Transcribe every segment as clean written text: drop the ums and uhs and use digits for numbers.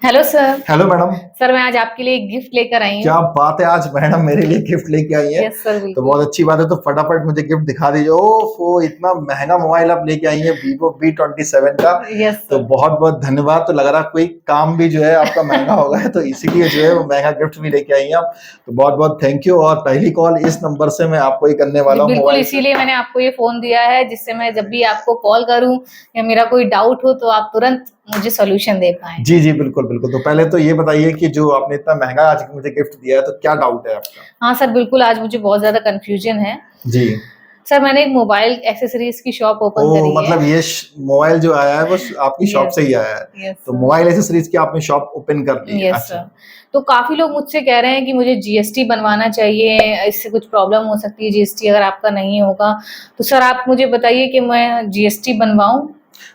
Hello sir. Hello madam. Sir मैं आज आपके लिए एक गिफ्ट लेकर आई हूँ। क्या बात है, आज मैडम मेरे लिए गिफ्ट लेके आई है। यस सर, तो बिल्कुल। बहुत अच्छी बात है, तो फटाफट मुझे गिफ्ट दिखा दीजिए। ओफो, इतना महंगा मोबाइल आप लेके आई है, Vivo V27 का। यस तो सर। बहुत बहुत धन्यवाद। तो लग रहा कोई काम भी जो है आपका महंगा होगा है, तो इसीलिए जो है वो महंगा गिफ्ट भी लेके आई हैं आप। तो बहुत बहुत थैंक यू। और पहली कॉल इस नंबर से मैं आपको ही करने जी वाला हूँ बिल्कुल, मोबाइल से। इसीलिए मैंने आपको ये फोन दिया है, जिससे मैं जब भी आपको कॉल करूँ या मेरा कोई डाउट हो तो आप तुरंत मुझे सॉल्यूशन दे पाएं। जी जी, बिल्कुल बिल्कुल। तो पहले तो ये बताइए कि जो आपने इतना महंगा आज मुझे गिफ्ट दिया है, तो क्या डाउट है आपका? हाँ सर, बिल्कुल आज मुझे बहुत ज्यादा कंफ्यूजन है। जी। सर मैंने एक मोबाइल एक्सेसरीज की शॉप ओपन ओ, करी है। मतलब ये मोबाइल जो आया है वो आपकी शॉप यस। से ही आया है। यस तो सर। मोबाइल एसेसरीज की आपने शॉप ओपन कर दी है, यस अच्छा। सर। तो काफी लोग मुझसे कह रहे हैं कि मुझे जीएसटी बनवाना चाहिए, इससे कुछ प्रॉब्लम हो सकती है जीएसटी अगर आपका नहीं होगा। तो सर आप मुझे बताइए कि मैं जीएसटी बनवाऊं।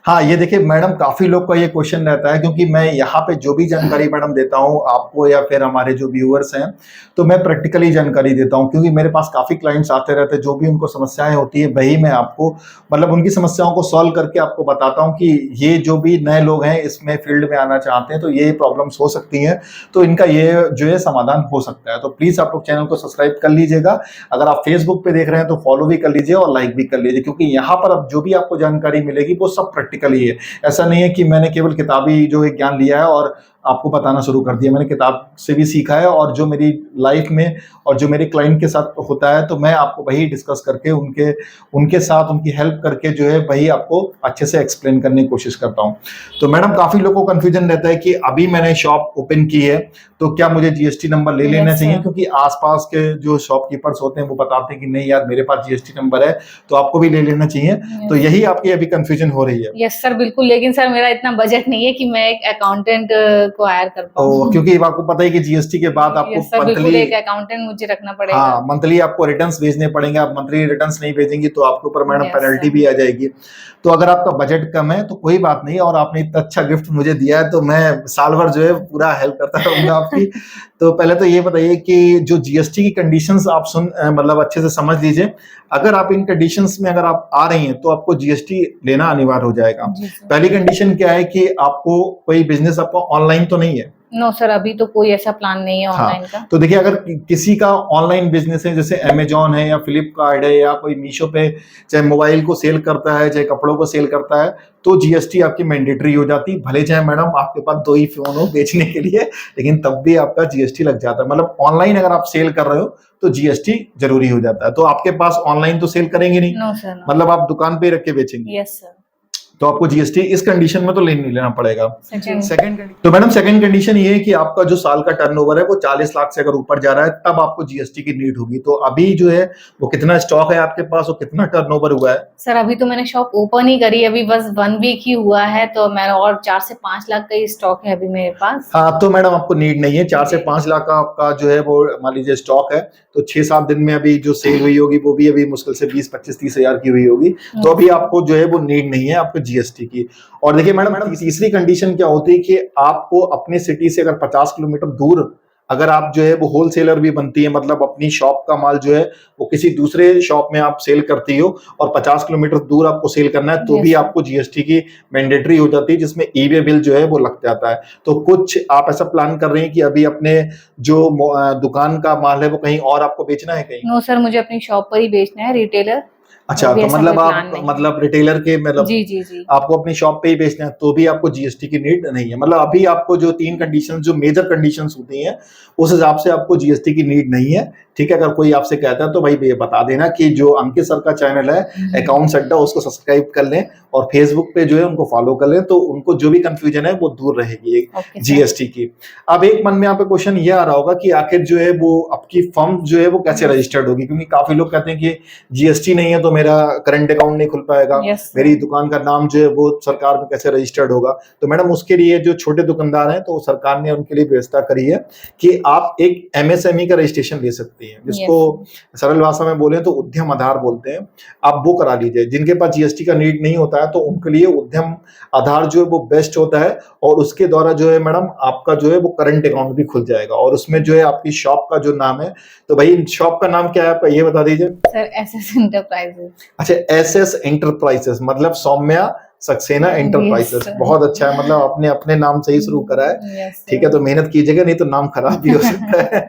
हाँ, ये देखिए मैडम, काफी लोग का ये क्वेश्चन रहता है, क्योंकि मैं यहाँ पे जो भी जानकारी मैडम देता हूँ आपको या फिर हमारे जो व्यूअर्स हैं, तो मैं प्रैक्टिकली जानकारी देता हूँ, क्योंकि मेरे पास काफी क्लाइंट्स आते रहते हैं, जो भी उनको समस्याएं होती है वही मैं आपको मतलब उनकी समस्याओं को सॉल्व करके आपको बताता हूँ कि ये जो भी नए लोग हैं इसमें फील्ड में आना चाहते हैं तो ये प्रॉब्लम्स हो सकती हैं, तो इनका ये जो है समाधान हो सकता है। तो प्लीज आप लोग चैनल को सब्सक्राइब कर लीजिएगा। अगर आप फेसबुक पे देख रहे हैं तो फॉलो भी कर लीजिए और लाइक भी कर लीजिए, क्योंकि यहाँ पर अब जो भी आपको जानकारी मिलेगी वो सब प्रैक्टिकल ही है। ऐसा नहीं है कि मैंने केवल किताबी जो है ज्ञान लिया है और आपको बताना शुरू कर दिया। मैंने किताब से भी सीखा है, और जो मेरी लाइफ में और जो मेरे क्लाइंट के साथ होता है तो मैं आपको वही डिस्कस करके उनके उनके साथ उनकी हेल्प करके जो है वही आपको अच्छे से एक्सप्लेन करने की कोशिश करता हूँ। तो मैडम, काफी लोगों को कंफ्यूजन रहता है कि अभी मैंने शॉप ओपन की है तो क्या मुझे जीएसटी नंबर ले लेना यस चाहिए, सर। क्योंकि आसपास के जो शॉपकीपर्स होते हैं वो बताते हैं कि नहीं यार, मेरे पास जीएसटी नंबर है तो आपको भी ले लेना चाहिए। तो यस। यही आपकी अभी कंफ्यूजन हो रही है। यस सर, बिल्कुल। लेकिन सर मेरा इतना बजट नहीं है कि मैं एक अकाउंटेंट को हायर कर तो पाऊँ। क्योंकि आपको पता है कि जीएसटी के बाद आपको यस सर, बिल्कुल मंथली, एक अकाउंटेंट मुझे रखना पड़ेगा। हाँ, मंथली आपको रिटर्न्स भेजने पड़ेंगे। आप मंथली रिटर्न्स नहीं भेजेंगे तो आपके ऊपर मैडम यस पेनल्टी सर। भी आ जाएगी। तो अगर आपका बजट कम है तो कोई बात नहीं, और आपने इतना अच्छा गिफ्ट मुझे दिया है तो मैं साल भर जो है पूरा हेल्प करता रहूंगा आपकी। तो पहले तो ये बताइए कि जो जीएसटी की कंडीशंस आप मतलब अच्छे से समझ लीजिए। अगर आप इन कंडीशंस में अगर आप आ रही हैं तो आपको जीएसटी लेना अनिवार्य हो जाएगा। जी सर। पहली कंडीशन क्या है कि आपको कोई बिजनेस आपका ऑनलाइन तो नहीं है। नो सर, अभी तो कोई ऐसा प्लान नहीं है हाँ, ऑनलाइन का। तो देखिए, अगर किसी का ऑनलाइन बिजनेस है, जैसे अमेजॉन है या फ्लिपकार्ट है या कोई मीशो पे, चाहे मोबाइल को सेल करता है चाहे कपड़ों को सेल करता है, तो जीएसटी आपकी मैंडेटरी हो जाती है। भले चाहे मैडम आपके पास दो ही फोन हो बेचने के लिए, लेकिन तब भी आपका जीएसटी लग जाता है। मतलब ऑनलाइन अगर आप सेल कर रहे हो तो जीएसटी जरूरी हो जाता है। तो आपके पास ऑनलाइन तो सेल करेंगे नहीं, नो सर, नो। मतलब आप दुकान पे रख के बेचेंगे, यस सर। तो आपको जीएसटी इस कंडीशन में तो नहीं लेना पड़ेगा। जी। तो मैडम, सेकंड कंडीशन ये है कि आपका जो साल का टर्नओवर है वो 40 लाख से अगर ऊपर जा रहा है तब आपको जीएसटी की नीड होगी। तो अभी जो है वो कितना स्टॉक है आपके पास और कितना टर्नओवर हुआ है? सर अभी तो मैंने शॉप ओपन ही करी, अभी बस 1 वीक ही हुआ है, तो मैं और 4 से 5 लाख का ही स्टॉक है अभी मेरे पास। हाँ, तो मैडम आपको नीड नहीं है। 4 से जी। 5 लाख का आपका जो है वो मान लीजिए स्टॉक है, तो 6-7 दिन में अभी जो सेल हुई होगी वो भी अभी मुश्किल से 20-25-30 हजार की हुई होगी। तो अभी आपको जो है वो नीड नहीं है आपको जीएसटी की। और देखिए मैडम, तीसरी कंडीशन क्या होती है कि आपको अपने सिटी से अगर 50 किलोमीटर दूर अगर आप जो है वो होलसेलर भी बनती है, मतलब अपनी शॉप का माल जो है वो किसी दूसरे शॉप में आप सेल करती हो और 50 किलोमीटर दूर आपको सेल करना है, तो भी आपको जीएसटी की मैंडेटरी हो जाती है, जिसमें ई वे बिल जो है वो लग जाता है। तो कुछ आप ऐसा प्लान कर रहे हैं कि अभी अपने जो दुकान का माल है वो कहीं और आपको बेचना है कहीं? नो सर, मुझे अपनी शॉप पर ही बेचना है, रिटेलर। अच्छा, अभी तो ऐसा मतलब कोई आप प्लान नहीं है। मतलब रिटेलर के मतलब जी जी जी। आपको अपनी शॉप पे ही बेचना है तो भी आपको जीएसटी की नीड नहीं है। मतलब अभी आपको जो 3 कंडीशन, जो मेजर कंडीशंस होती हैं, उस हिसाब से आपको जीएसटी की नीड नहीं है। ठीक है, अगर कोई आपसे कहता है तो भाई ये बता देना कि जो अंकित सर का चैनल है अकाउंट्स अड्डा, उसको सब्सक्राइब कर लें और फेसबुक पे जो है उनको फॉलो कर लें, तो उनको जो भी कंफ्यूजन है वो दूर रहेगी ओके सर। जीएसटी की। अब एक मन में यहाँ पे क्वेश्चन ये आ रहा होगा कि आखिर जो है वो आपकी फर्म जो है वो कैसे रजिस्टर्ड होगी, क्योंकि काफी लोग कहते हैं कि जीएसटी नहीं है तो मेरा करंट अकाउंट नहीं खुल पाएगा, यस मेरी सर। दुकान का नाम जो है वो सरकार में कैसे रजिस्टर्ड होगा। तो मैडम, उसके लिए जो छोटे दुकानदार हैं तो सरकार ने उनके लिए व्यवस्था करी है कि आप एक एमएसएमई का रजिस्ट्रेशन ले सकती हैं, जिसको यस। सरल भाषा में बोले तो उद्यम आधार बोलते हैं। आप वो करा लीजिए। जिनके पास जीएसटी का नीड नहीं होता है तो उनके लिए उद्यम आधार जो है वो बेस्ट होता है, और उसके द्वारा जो है मैडम आपका जो है वो करंट अकाउंट भी खुल जाएगा, और उसमें जो है आपकी शॉप का जो नाम है, तो भाई शॉप का नाम क्या है आपका ये बता दीजिए। Sir SS enterprises. अच्छा, एसएस एंटरप्राइजेस, मतलब Saumya Saxena yes enterprises. Sir. बहुत अच्छा है, मतलब आपने अपने नाम से ही शुरू करा है। यस ठीक है, सर। तो मेहनत कीजिएगा, नहीं तो नाम खराब भी हो सकता है।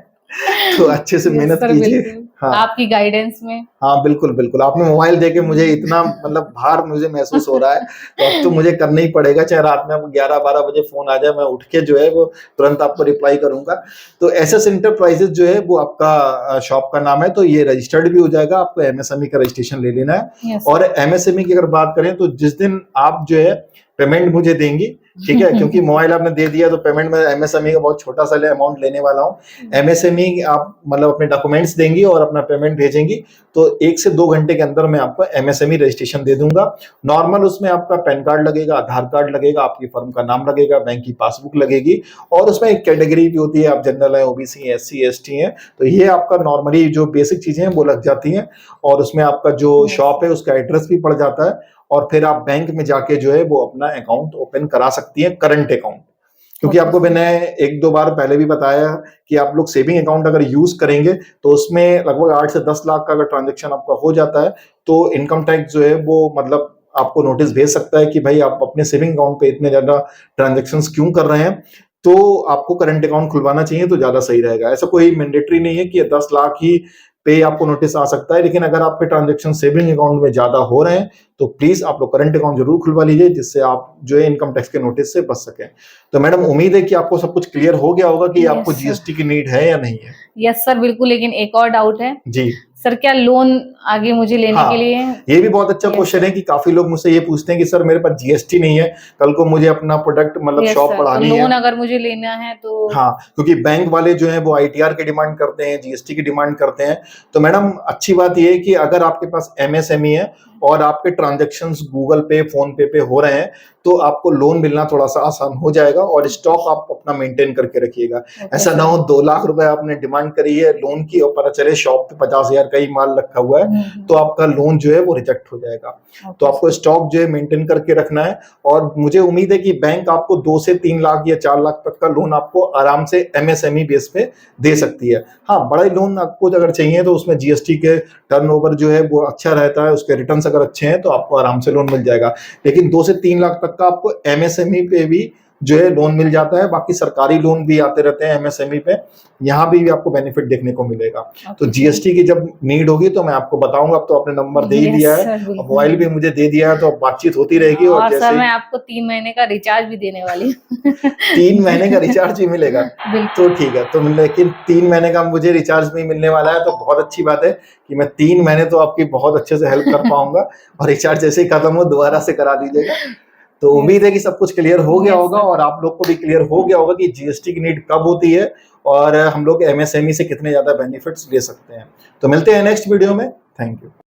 तो अच्छे से यस मेहनत सर, कीजिए। बिल्कुल। हाँ आपकी गाइडेंस में। हाँ, बिल्कुल बिल्कुल, आपने मोबाइल देके मुझे इतना मतलब भार मुझे महसूस हो रहा है, तो अब तो मुझे करना ही पड़ेगा, चाहे रात में 11-12 बजे फोन आ जाए, मैं उठ के जो है वो तुरंत आपको रिप्लाई करूंगा। तो एसएस एंटरप्राइजेस जो है वो आपका शॉप का नाम है, तो ये रजिस्टर्ड भी हो जाएगा, आपको एमएसएमई का रजिस्ट्रेशन ले लेना है। यस और सर। एमएसएमई की अगर बात करें तो जिस दिन आप जो है पेमेंट मुझे देंगी, ठीक है, क्योंकि मोबाइल आपने दे दिया तो पेमेंट में एमएसएमई का बहुत छोटा सा अमाउंट लेने वाला हूँ। एमएसएमई आप मतलब अपने डॉक्यूमेंट्स देंगी और अपना पेमेंट भेजेंगी, तो 1 से 2 घंटे के अंदर मैं आपको एमएसएमई रजिस्ट्रेशन दे दूंगा। नॉर्मल उसमें आपका पैन कार्ड लगेगा, आधार कार्ड लगेगा, आपकी फर्म का नाम लगेगा, बैंक की पासबुक लगेगी, और उसमें एक कैटेगरी भी होती है, आप जनरल है, ओबीसी है, एससी एसटी है, तो ये आपका नॉर्मली जो बेसिक चीजें हैं वो लग जाती हैं। और उसमें आपका जो यस शॉप है सर। उसका एड्रेस भी पड़ जाता है, और फिर आप बैंक में जाके जो है वो अपना अकाउंट ओपन करा सकती हैं, करंट अकाउंट। क्योंकि ओके आपको सर। मैंने 1-2 बार पहले भी बताया कि आप लोग सेविंग अकाउंट अगर यूज करेंगे तो उसमें लगभग 8 से 10 लाख का अगर ट्रांजैक्शन आपका हो जाता है, तो इनकम टैक्स जो है वो मतलब आपको नोटिस भेज सकता है कि भाई आप अपने सेविंग अकाउंट पे इतने ज्यादा ट्रांजेक्शन्स क्यों कर रहे हैं, तो आपको करंट अकाउंट खुलवाना चाहिए, तो ज्यादा सही रहेगा। ऐसा कोई मैंडेटरी नहीं है कि 10 लाख ही पे आपको नोटिस आ सकता है, लेकिन अगर आपके ट्रांजेक्शन सेविंग अकाउंट में ज्यादा हो रहे हैं तो प्लीज आप लोग करंट अकाउंट जरूर खुलवा लीजिए, जिससे आप जो है इनकम टैक्स के नोटिस से बच सकें। तो मैडम उम्मीद है कि आपको सब कुछ क्लियर हो गया होगा कि आपको यस सर। जीएसटी की नीड है या नहीं है। यस सर, बिल्कुल, लेकिन एक और डाउट है। जी सर, क्या लोन आगे मुझे लेने के हाँ, लिए? ये भी बहुत अच्छा यस क्वेश्चन सर। है कि काफी लोग मुझसे ये पूछते हैं कि सर मेरे पास जीएसटी नहीं है, कल को मुझे अपना प्रोडक्ट मतलब यस शॉप सर, तो बढ़ानी है। लोन अगर मुझे लेना है तो? हाँ, क्योंकि बैंक वाले जो है वो आईटीआर की डिमांड करते हैं, जीएसटी की डिमांड करते हैं। तो मैडम अच्छी बात ये है कि अगर आपके पास एमएसएमई है और आपके ट्रांजैक्शंस गूगल पे, फोन पे हो रहे हैं, तो आपको लोन मिलना थोड़ा सा आसान हो जाएगा, और स्टॉक आप अपना मेंटेन करके रखिएगा। ओके ऐसा ना सर। हो 2 लाख रुपए आपने डिमांड करी है लोन की और पता चले शॉप पे 50,000 का ही माल रखा हुआ है, तो आपका लोन जो है वो रिजेक्ट हो जाएगा। तो ओके आपको सर। स्टॉक जो है मेंटेन करके रखना है, और मुझे उम्मीद है कि बैंक आपको 2 से 3 लाख या 4 लाख तक का लोन आपको आराम से एमएसएमई बेस पे दे सकती है। हाँ, बड़े लोन आपको अगर चाहिए तो उसमें जीएसटी के टर्नओवर जो है वो अच्छा रहता है, उसके रिटर्न्स अगर अच्छे हैं तो आपको आराम से लोन मिल जाएगा। लेकिन 2 से 3 लाख तक का आपको एमएसएमई पे भी जो है लोन मिल जाता है, बाकी सरकारी लोन भी आते रहते हैं एमएसएमई पे, यहाँ भी आपको बेनिफिट देखने को मिलेगा। तो ओके सर। जीएसटी की जब नीड होगी तो मैं आपको बताऊंगा। अब तो आपने नंबर दे ही यस दिया है सर, और बिल्कुल। मोबाइल भी मुझे दे दिया है, तो अब बातचीत होती रहेगी, और और सर, जैसे मैं ही आपको 3 महीने का रिचार्ज भी देने वाली हूँ। 3 महीने का रिचार्ज ही मिलेगा, बिल्कुल। तो ठीक है। तो लेकिन 3 महीने का मुझे रिचार्ज नहीं मिलने वाला है, तो बहुत अच्छी बात है कि मैं 3 महीने तो आपकी बहुत अच्छे से हेल्प कर पाऊंगा, और रिचार्ज जैसे ही खत्म हो दोबारा से करा दीजिएगा। तो उम्मीद यस। है कि सब कुछ क्लियर हो गया यस होगा, सर। और आप लोग को भी क्लियर हो गया होगा कि जीएसटी की नीड कब होती है, और हम लोग एमएसएमई से कितने ज्यादा बेनिफिट्स ले सकते हैं। तो मिलते हैं नेक्स्ट वीडियो में। Thank you.